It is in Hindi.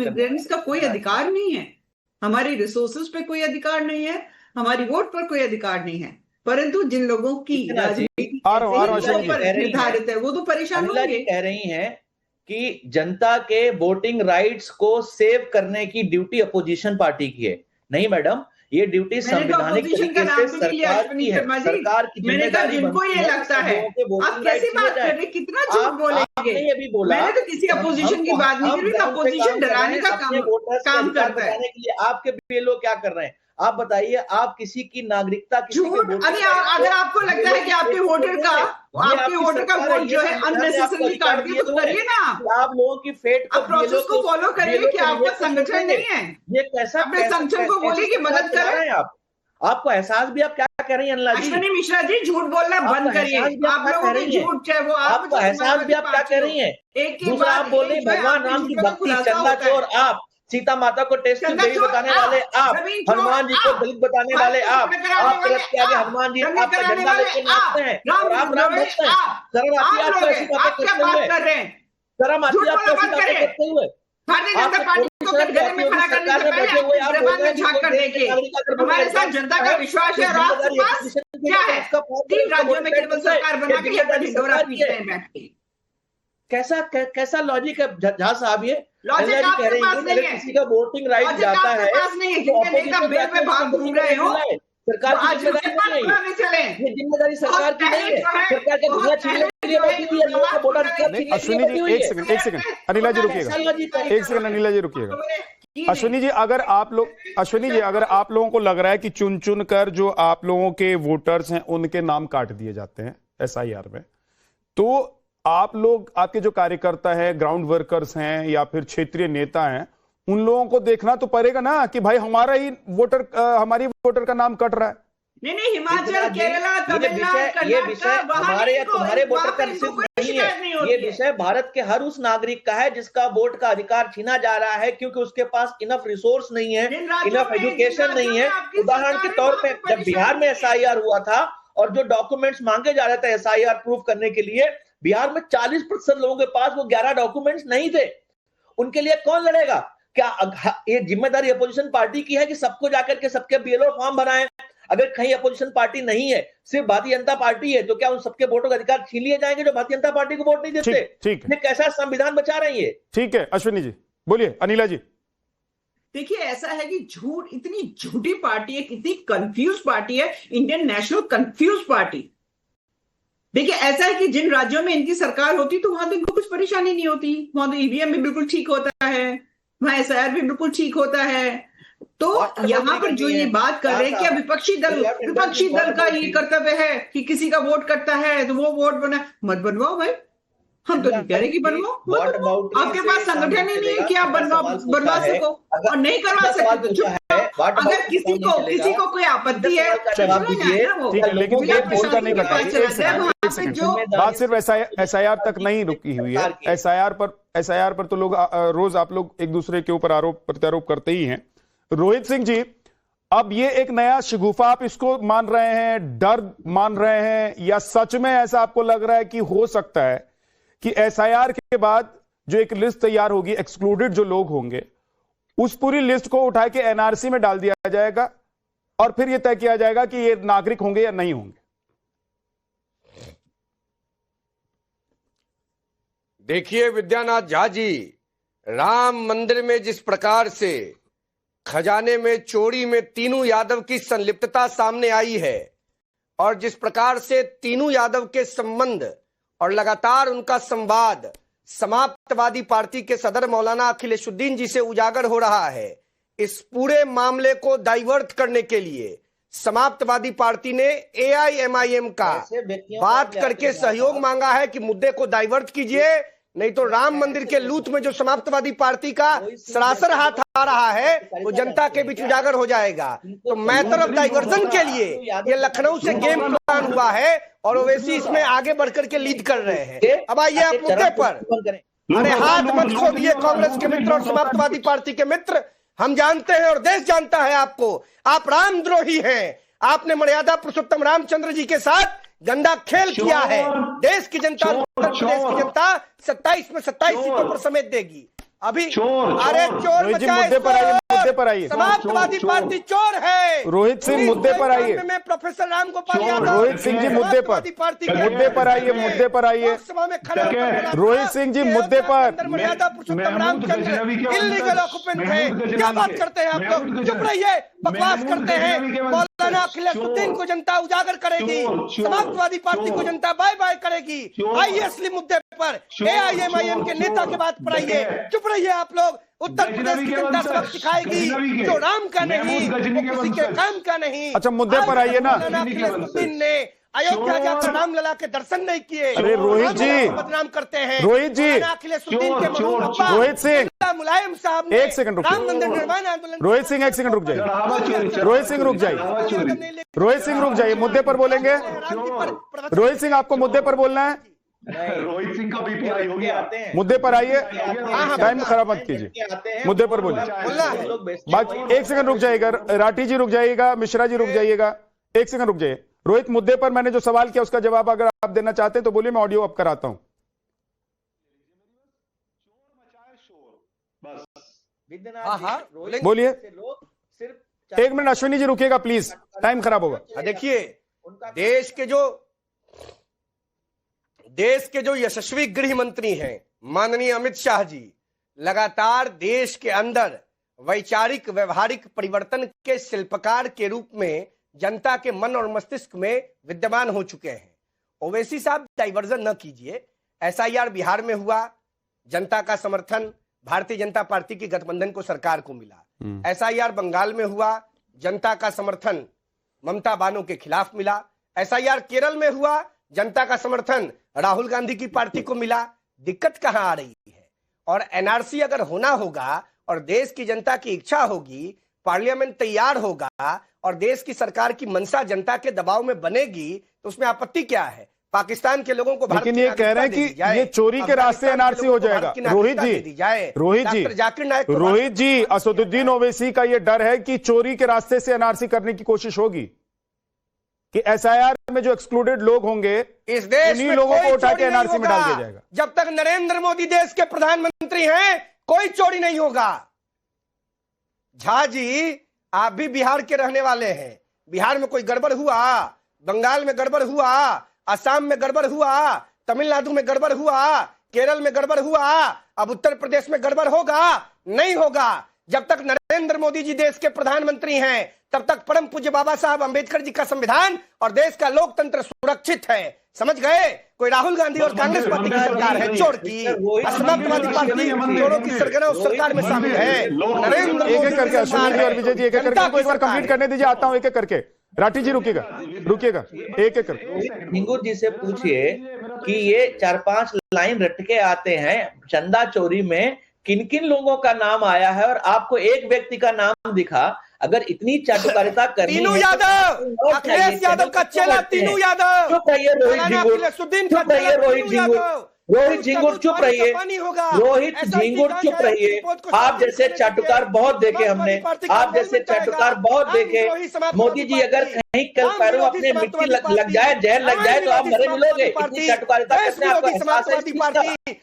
इमिग्रेंट्स का कोई अधिकार नहीं है, हमारी रिसोर्सेज पे कोई अधिकार नहीं है, हमारी वोट पर कोई अधिकार नहीं है, परंतु जिन लोगों की राजनीति निर्धारित है वो तो परेशान होंगे। कह रही हैं कि जनता के वोटिंग राइट्स को सेव करने की ड्यूटी अपोजिशन पार्टी की है। नहीं मैडम, ये ड्यूटी संवैधानिक तरीके से सरकार की है, सरकार की जिम्मेदारी जिनको ये लगता है। आप कैसी बात कर रहे, कितना झूठ बोलेंगे। अभी बोला मैंने तो किसी अपोजिशन की बात नहीं करी, अपोजिशन डराने का काम करता है। आपके बीएलओ क्या कर रहे हैं आप बताइए? आप किसी की नागरिकता अगर आपको लगता है कि आपके वोटर का वोट जो है अननेसेसरली काट दिया तो करिए ना, आप लोगों की फेट आप प्रोसेस को फॉलो करिए कि आपका संगठन नहीं है, ये कैसा अपने संगठन को बोलिए कि मदद करें। आपको एहसास भी आप क्या कह रही हैं अनिला जी? अश्विनी मिश्रा जी, झूठ बोलना बंद करिए। आप लोगों के झूठ चाहे वो आपको एहसास भी आप क्या कह रही हैं? दूसरा आप बोल रही हैं भगवान राम की भक्ति, चंदा चोर आप, सीता माता को टेस्ट देवी बताने वाले आप, हनुमान जी को दलित बताने वाले आप तरफ के आगे हनुमान जी आपका झंडा लेके नाचते हैं, राम राम बोलते हैं। शर्म आती है आपको ऐसी बातें करते हुए? शर्म आती है आपको ऐसी बातें करते हुए? भारतीय जनता पार्टी को घर में खड़ा करने से पहले झांक कर देखिए, हमारे साथ जनता का विश्वास है। और आपके पास क्या है? 3 राज्यों में केवल सरकार बना के अपना ढिंढोरा पीटते हैं बैठ के। कैसा लॉजिक है झा साहब? ये लॉजिक आपके पास नहीं है, किसी का वोटिंग राइट जाता है, भाग घूम रहे हो, सरकार की जिम्मेदारी नहीं है, ये जिम्मेदारी सरकार की नहीं है। सरकार के धुआं छीनने के लिए बैठी थी लोगों का वोटर अधिकार। अश्विनी जी एक सेकंड अनिला जी रुकिएगा, एक सेकंड अनिला जी रुकिएगा। अश्विनी जी अगर आप लोगों को लग रहा है कि चुन चुन कर जो आप लोगों के वोटर्स हैं उनके नाम काट दिए जाते हैं SIR में, तो आप लोग, आपके जो कार्यकर्ता है, ग्राउंड वर्कर्स हैं या फिर क्षेत्रीय नेता हैं, उन लोगों को देखना तो पड़ेगा ना कि भाई हमारी वोटर का नाम कट रहा है। नहीं, हिमाचल, केरला, तमिलनाडु, ये विषय हमारे या तुम्हारे वोटर का सिर्फ नहीं है, ये विषय भारत के हर उस नागरिक का है जिसका वोट का अधिकार छीना जा रहा है क्योंकि उसके पास इनफ रिसोर्स नहीं है, इनफ एजुकेशन नहीं है। उदाहरण के तौर पे जब बिहार में SIR हुआ था और जो डॉक्यूमेंट्स मांगे जा रहे थे SIR प्रूफ करने के लिए, बिहार में 40% लोगों के पास वो 11 डॉक्यूमेंट्स नहीं थे। उनके लिए कौन लड़ेगा? क्या ये जिम्मेदारी अपोजिशन पार्टी की है कि सबको जाकर के सबके BLO फॉर्म बनाएं? अगर कहीं अपोजिशन पार्टी नहीं है, सिर्फ भारतीय जनता पार्टी है, तो क्या उन सबके वोटों का अधिकार छीन लिए जाएंगे जो भारतीय जनता पार्टी को वोट नहीं देते? ठीक ये कैसा संविधान बचा रही है? ठीक है अश्विनी जी, बोलिए अनिला जी। देखिए, ऐसा है कि इतनी झूठी पार्टी है, इतनी कंफ्यूज पार्टी है, इंडियन नेशनल कंफ्यूज पार्टी। देखिए, ऐसा है कि जिन राज्यों में इनकी सरकार होती तो वहां तो इनको कुछ परेशानी नहीं होती, वहां तो EVM भी बिल्कुल ठीक होता है, वहां SIR भी बिल्कुल ठीक होता है। तो यहाँ पर जो ये बात कर रहे हैं कि विपक्षी दल का ये कर्तव्य है कि किसी का वोट कटता है तो वो वोट मत बनवाओ भाई, हम तो नहीं कह रहे कि बनवाओ। आपके पास संगठन ही नहीं है कि आप बनवा सको, और नहीं करवा सकते तो अगर किसी को कोई आपत्ति है लेकिन ये किसी का नहीं करता। बात सिर्फ SIR तक नहीं रुकी हुई है, SIR पर तो लोग रोज आप लोग एक दूसरे के ऊपर आरोप प्रत्यारोप करते ही हैं। रोहित सिंह जी, अब ये एक नया शगुफा आप इसको मान रहे हैं, डर मान रहे हैं, या सच में ऐसा आपको लग रहा है कि हो सकता है कि SIR के बाद जो एक लिस्ट तैयार होगी, एक्सक्लूडेड जो लोग होंगे, उस पूरी लिस्ट को उठा के NRC में डाल दिया जाएगा और फिर यह तय किया जाएगा कि ये नागरिक होंगे या नहीं होंगे? देखिए विद्यानाथ झा जी, राम मंदिर में जिस प्रकार से खजाने में चोरी में तीनू यादव की संलिप्तता सामने आई है और जिस प्रकार से तीनू यादव के संबंध और लगातार उनका संवाद समाप्तवादी पार्टी के सदर मौलाना अखिलेशुद्दीन जी से उजागर हो रहा है, इस पूरे मामले को डाइवर्ट करने के लिए समाप्तवादी पार्टी ने AIMIM का बात करके सहयोग मांगा है कि मुद्दे को डाइवर्ट कीजिए, नहीं तो राम मंदिर के लूट में जो समाप्तवादी पार्टी का सरासर हाथ आ रहा है वो जनता के बीच उजागर हो जाएगा। तो मैटर ऑफ डाइवर्जन के लिए ये लखनऊ से गेम प्लान हुआ है और ओवैसी इसमें आगे बढ़कर के लीड कर रहे हैं। अब आइए आप मुद्दे पर, अरे हाथ मत खोलिए कांग्रेस के मित्र और समाप्तवादी पार्टी के मित्र, हम जानते हैं और देश जानता है आपको, आप रामद्रोही हैं। आपने मर्यादा पुरुषोत्तम रामचंद्र जी के साथ गंदा खेल किया है। देश की जनता 27 में 27 सीटों पर समेट देगी। अभी चोर, अरे चोर रोहित जी मचाए मुद्दे पर आइए, मुद्दे पर आइए। समाजवादी पार्टी चोर है। रोहित सिंह मुद्दे पर आइए। में प्रोफेसर राम गोपाल यादव रोहित सिंह जी मुद्दे पर, मुद्दे पर आइए, मुद्दे पर आइए। लोकसभा में खड़े होकर बोला था, रोहित सिंह जी मुद्दे पर। मर्यादा पुरुषोत्तम रामचंद्र इल्लीगल ऑक्युपेंट थे। क्या बात करते हैं आप लोग? चुप रहिए, बकवास करते हैं। मौलाना अखिलेशुद्दीन को जनता उजागर करेगी, समाजवादी पार्टी को जनता बाय बाय करेगी। आइए असली मुद्दे पर, AIMIM के नेता के बात पर आइए। चुप रहिए आप लोग। उत्तर प्रदेश की जनता सबक सिखाएगी, जो राम का नहीं वो किसी के काम का नहीं। अच्छा मुद्दे पर आइए ना। अखिलेशुद्दीन ने अयोध्या जाकर रामलला के दर्शन नहीं किए। अरे रोहित जी, बदनाम करते हैं रोहित जी, अखिलेशुद्दीन के रोहित सिंह, मुलायम साहब ने एक सेकंड रुकिए। राम मंदिर निर्माण आंदोलन, रोहित सिंह एक सेकंड रुक जाइए। रोहित सिंह रुक जाइए, रोहित सिंह रुक जाइए, मुद्दे पर बोलेंगे। रोहित सिंह आपको मुद्दे पर बोलना है। रोहित सिंह का बीपी हाई हो गया। मुद्दे पर आइए, टाइम खराब मत कीजिए, मुद्दे पर बोलिए। बाकी एक सेकंड रुक जाइएगा, राठी जी रुक जाइएगा, मिश्रा जी रुक जाइएगा, एक सेकंड रुक जाइए। रोहित मुद्दे पर मैंने जो सवाल किया उसका जवाब अगर आप देना चाहते हैं तो बोलिए, मैं ऑडियो अप कराता हूं। बोलिए। एक मिनट अश्विनी जी रुकिएगा प्लीज, टाइम खराब होगा। देखिए देश के जो यशस्वी गृह मंत्री हैं माननीय अमित शाह जी, लगातार देश के अंदर वैचारिक व्यवहारिक परिवर्तन के शिल्पकार के रूप में जनता के मन और मस्तिष्क में विद्यमान हो चुके हैं। ओवैसी साहब डाइवर्जन न कीजिए। SIR बिहार में हुआ, जनता का समर्थन भारतीय जनता पार्टी की गठबंधन को सरकार को मिला। SIR बंगाल में हुआ, जनता का समर्थन ममता बानो के खिलाफ मिला। SIR केरल में हुआ, जनता का समर्थन राहुल गांधी की पार्टी को मिला। दिक्कत कहां आ रही है? और NRC अगर होना होगा और देश की जनता की इच्छा होगी, पार्लियामेंट तैयार होगा और देश की सरकार की मंशा जनता के दबाव में बनेगी, तो उसमें आपत्ति क्या है? पाकिस्तान के लोगों को भारत लेकिन ये कह रहे हैं कि ये चोरी के रास्ते NRC हो जाएगा। रोहित जी, असदुद्दीन ओवैसी का ये डर है कि चोरी के रास्ते से NRC करने की कोशिश होगी, कि SIR में जो एक्सक्लूडेड लोग होंगे इस देश में लोगों को उठा के NRC में डाल दिया जाएगा। जब तक नरेंद्र मोदी देश के प्रधानमंत्री हैं कोई चोरी नहीं होगा। झा जी, आप भी बिहार के रहने वाले हैं। बिहार में कोई गड़बड़ हुआ, बंगाल में गड़बड़ हुआ, असम में गड़बड़ हुआ, तमिलनाडु में गड़बड़ हुआ, केरल में गड़बड़ हुआ, अब उत्तर प्रदेश में गड़बड़ होगा? नहीं होगा। जब तक नरेंद्र मोदी जी देश के प्रधानमंत्री हैं तब तक परम पूज्य बाबा साहब अंबेडकर जी का संविधान और देश का लोकतंत्र सुरक्षित है। समझ गए? कोई राहुल गांधी और कांग्रेस पार्टी की सरकार है चोर की, समाजवादी पार्टी चोरों की सरगना उस सरकार में शामिल है। नरेंद्र एक एक करके अश्विनी और विजय जी एक एक करके एक बार कंप्लीट करने दीजिए, आता हूं एक एक करके। राठी जी रुकिएगा, एक एक करके। हिंगू जी से पूछिए कि ये 4-5 लाइन रट के आते हैं, चंदा चोरी में किन किन लोगों का नाम आया है और आपको एक व्यक्ति का नाम दिखा। अगर इतनी चाटुकारिता करनी तीनू यादव, अखिलेश यादव का चेला तीनू यादव। चुप रहिए रोहित झिंगुर, चुप रहिए रोहित झिंगुर, रोहित झिंगुर चुप रहिए, रोहित झिंगुर चुप रहिए। आप जैसे चाटुकार बहुत देखे हमने, आप जैसे चाटुकार बहुत देखे। मोदी जी अगर कहीं कल पैरों अपने मिट्टी लग जाए, जहर लग जाए तो आप मरे मिलोगे। इतनी चाटुकारिता करने आपको एहसास है?